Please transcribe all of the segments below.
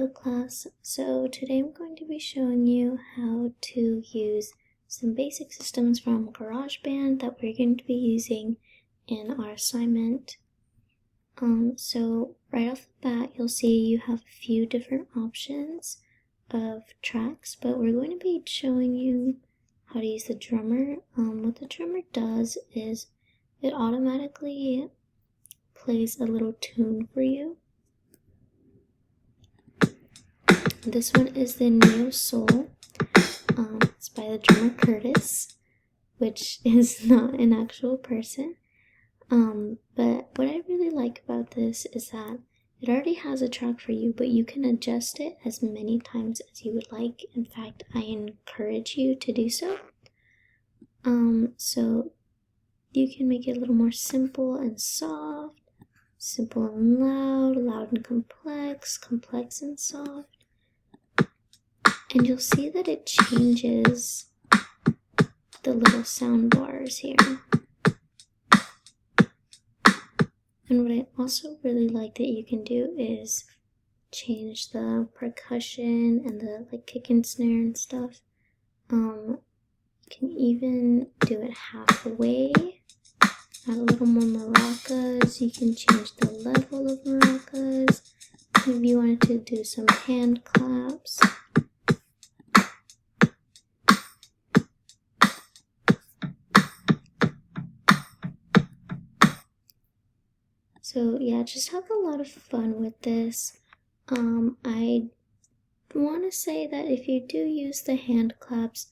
Hello class, so today I'm going to be showing you how to use some basic systems from GarageBand that we're going to be using in our assignment. So right off the bat you'll see you have a few different options of tracks, but we're going to be showing you how to use the drummer. What the drummer does is it automatically plays a little tune for you. This one is the Neo Soul. It's by the drummer Curtis, which is not an actual person. But what I really like about this is that it already has a track for you, but you can adjust it as many times as you would like. In fact, I encourage you to do so. So you can make it a little more simple and soft, simple and loud, loud and complex, complex and soft. And you'll see that it changes the little sound bars here. And what I also really like that you can do is change the percussion and the kick and snare and stuff. You can even do it halfway, add a little more maracas. You can change the level of maracas. Maybe you wanted to do some hand claps. So yeah, just have a lot of fun with this. I want to say that if you do use the hand claps,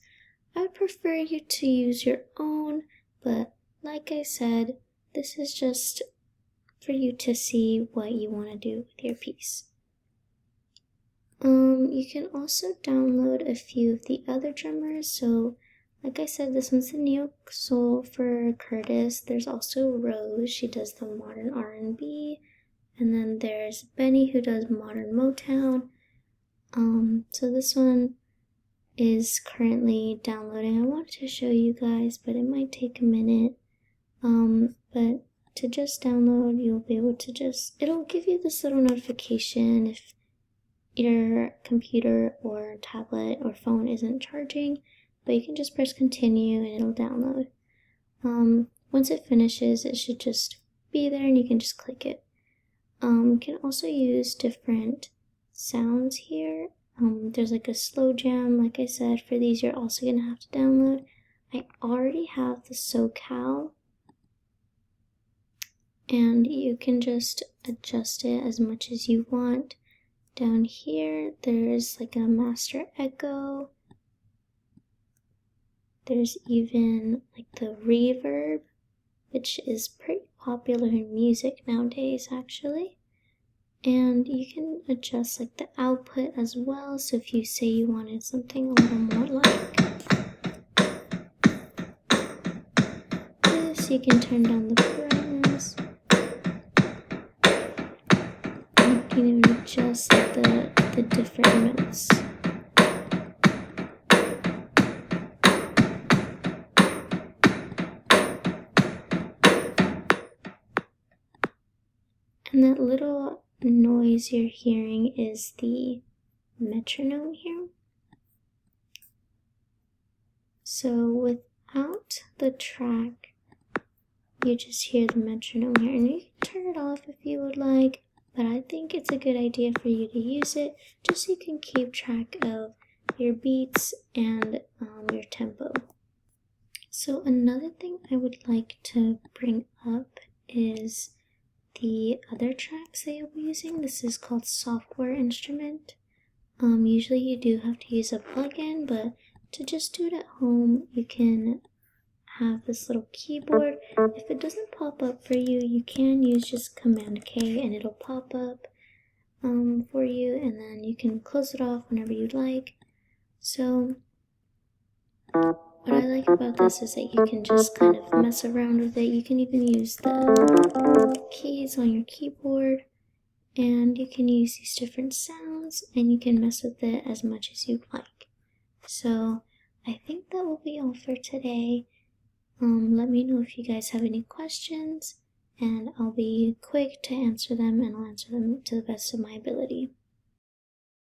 I would prefer you to use your own, but like I said, this is just for you to see what you want to do with your piece. You can also download a few of the other drummers. So like I said, this one's the Neo Soul for Curtis. There's also Rose, she does the modern R&B. And then there's Benny, who does modern Motown. So this one is currently downloading. I wanted to show you guys, but it might take a minute. But to just download, you'll be able to it'll give you this little notification if your computer or tablet or phone isn't charging. But you can just press continue and it'll download. Once it finishes, it should just be there and you can just click it. You can also use different sounds here. There's like a slow jam. Like I said, for these you're also going to have to download. I already have the SoCal, and you can just adjust it as much as you want. Down here there's like a master echo. There's even like the reverb, which is pretty popular in music nowadays actually. And you can adjust like the output as well. So if you say you wanted something a little more like this, you can turn down the brightness. You can even adjust like the different notes. And that little noise you're hearing is the metronome here. So without the track, you just hear the metronome here. And you can turn it off if you would like, but I think it's a good idea for you to use it just so you can keep track of your beats and your tempo. So another thing I would like to bring up is the other tracks that you'll be using. This is called software instrument. Usually you do have to use a plugin, but to just do it at home, you can have this little keyboard. If it doesn't pop up for you, you can use just Command K and it'll pop up for you, and then you can close it off whenever you'd like. So what I like about this is that you can just kind of mess around with it. You can even use the keys on your keyboard, and you can use these different sounds, and you can mess with it as much as you like. So I think that will be all for today. Let me know if you guys have any questions, and I'll be quick to answer them, and I'll answer them to the best of my ability.